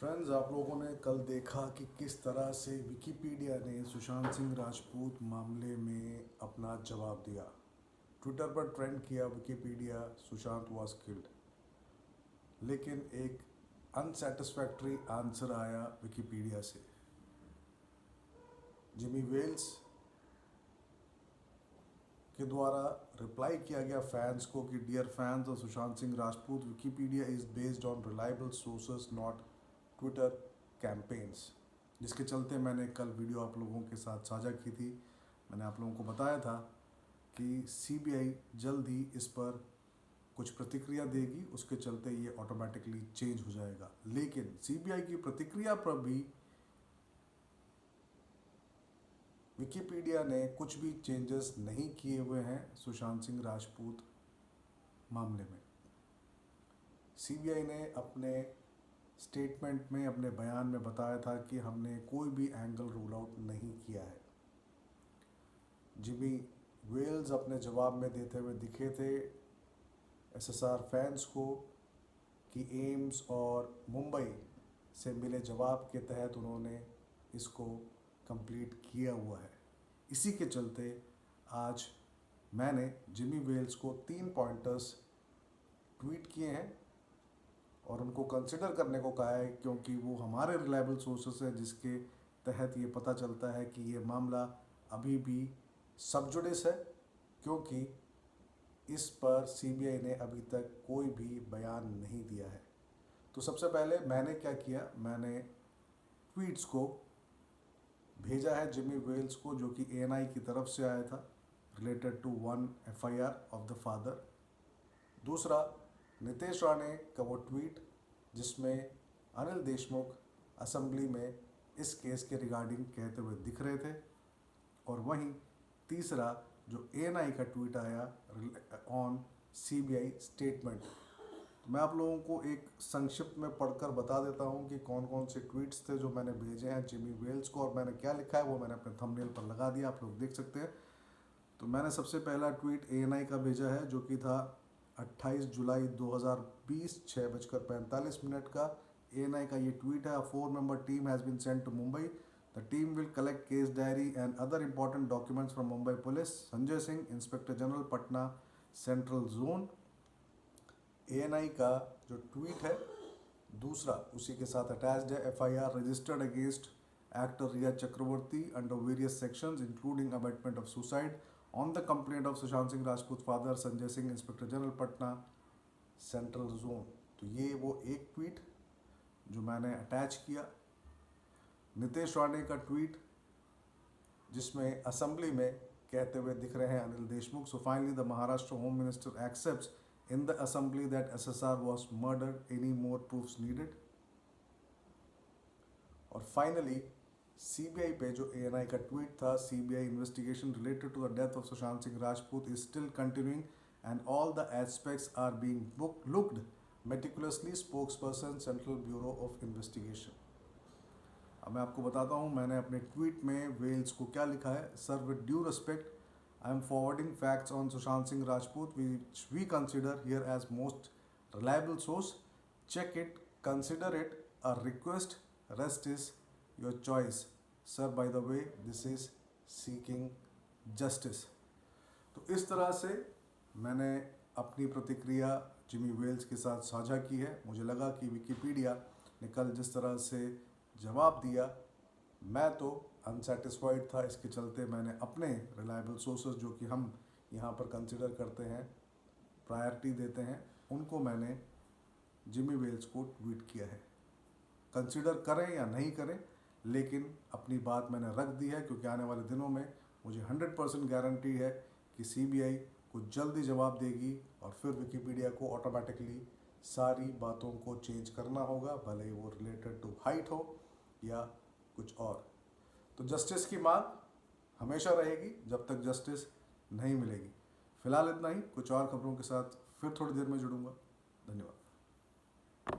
Friends, आप लोगों ने कल देखा कि किस तरह से विकिपीडिया ने सुशांत सिंह राजपूत मामले में अपना जवाब दिया। ट्विटर पर ट्रेंड किया विकिपीडिया सुशांत वाज किल्ड, लेकिन एक अनसेटिस्फैक्ट्री आंसर आया विकिपीडिया से। जिमी वेल्स के द्वारा रिप्लाई किया गया फैंस को कि dear fans of Sushant Singh Rajput, Wikipedia is based on reliable sources not Twitter campaigns. जिसके चलते मैंने कल वीडियो आप लोगों के साथ साझा की थी। मैंने आप लोगों को बताया था कि सीबीआई जल्द ही इस पर कुछ प्रतिक्रिया देगी, उसके चलते ये ऑटोमेटिकली चेंज हो जाएगा। लेकिन सीबीआई की प्रतिक्रिया पर भी विकिपीडिया ने कुछ भी चेंजेस नहीं किए हुए हैं सुशांत सिंह राजपूत मामले में। सीबीआई ने अपने स्टेटमेंट में, अपने बयान में बताया था कि हमने कोई भी एंगल रूल आउट नहीं किया है। जिमी वेल्स अपने जवाब में देते हुए दिखे थे एसएसआर फैंस को कि एम्स और मुंबई से मिले जवाब के तहत उन्होंने इसको कंप्लीट किया हुआ है। इसी के चलते आज मैंने जिमी वेल्स को 3 पॉइंटर्स ट्वीट किए हैं और उनको कंसिडर करने को कहा है, क्योंकि वो हमारे रिलायबल सोर्सेस है जिसके तहत ये पता चलता है कि ये मामला अभी भी सब जुडिस है, क्योंकि इस पर सीबीआई ने अभी तक कोई भी बयान नहीं दिया है। तो सबसे पहले मैंने क्या किया, मैंने ट्वीट्स को भेजा है जिमी वेल्स को, जो कि एएनआई की तरफ से आया था, related to 1 FIR of the father. दूसरा, नितेश राणे का वो ट्वीट जिसमें अनिल देशमुख असेंबली में इस केस के रिगार्डिंग कहते हुए दिख रहे थे। और वहीं तीसरा जो एएनआई का ट्वीट आया ऑन सीबीआई स्टेटमेंट। तो मैं आप लोगों को एक संक्षिप्त में पढ़कर बता देता हूं कि कौन कौन से ट्वीट्स थे जो मैंने भेजे हैं जिमी वेल्स को, और मैंने क्या लिखा है वो मैंने अपने थंबनेल पर लगा दिया, आप लोग देख सकते हैं। तो मैंने सबसे पहला ट्वीट एएनआई का भेजा है, जो कि था 28 जुलाई 2020 6:45 का। एएनआई का ये ट्वीट है, 4 member team has been sent to Mumbai. The team will collect case diary and other important documents from Mumbai police. Sanjay Singh, inspector general, Patna central zone. ANI का जो ट्वीट है दूसरा उसी के साथ अटैच्ड है, FIR registered against actor Rhea Chakraborty under various sections including abetment of suicide on the complaint of Sushant Singh Rajput father Sanjay Singh, inspector general, Patna central zone. तो ये वो एक ट्वीट जो मैंने अटैच किया। नितेश राणे का ट्वीट जिसमें असेंबली में कहते हुए दिख रहे हैं Anil Deshmukh. So finally the Maharashtra home minister accepts in the assembly that SSR was murdered, any more proofs needed। और फाइनली सीबीआई पे जो एएनआई का ट्वीट था, CBI investigation related to the death of Sushant Singh Rajput is still continuing and all the aspects are being looked meticulously, spokesperson central bureau of investigation. अब मैं आपको बताता हूँ मैंने अपने ट्वीट में वेल्स को क्या लिखा है। Sir, with due respect, I am forwarding facts on Sushant Singh Rajput which we consider here as most reliable source. Check it, consider it a request, rest is your choice. Sir, by the way, this is seeking justice। तो इस तरह से मैंने अपनी प्रतिक्रिया Jimmy Wales के साथ साझा की है। मुझे लगा कि विकिपीडिया ने कल जिस तरह से जवाब दिया, मैं तो अनसेटिस्फाइड था। इसके चलते मैंने अपने रिलायबल सोर्सेज जो कि हम यहाँ पर कंसिडर करते हैं, प्रायोरिटी देते हैं, उनको मैंने जिमी वेल्स को ट्वीट किया है। कंसिडर करें या नहीं करें, लेकिन अपनी बात मैंने रख दी है, क्योंकि आने वाले दिनों में मुझे 100% गारंटी है कि सीबीआई को जल्दी जवाब देगी और फिर विकिपीडिया को ऑटोमेटिकली सारी बातों को चेंज करना होगा, भले ही वो रिलेटेड टू हाइट हो या कुछ और। तो जस्टिस की मांग हमेशा रहेगी जब तक जस्टिस नहीं मिलेगी। फिलहाल इतना ही, कुछ और खबरों के साथ फिर थोड़ी देर में जुड़ूंगा। धन्यवाद।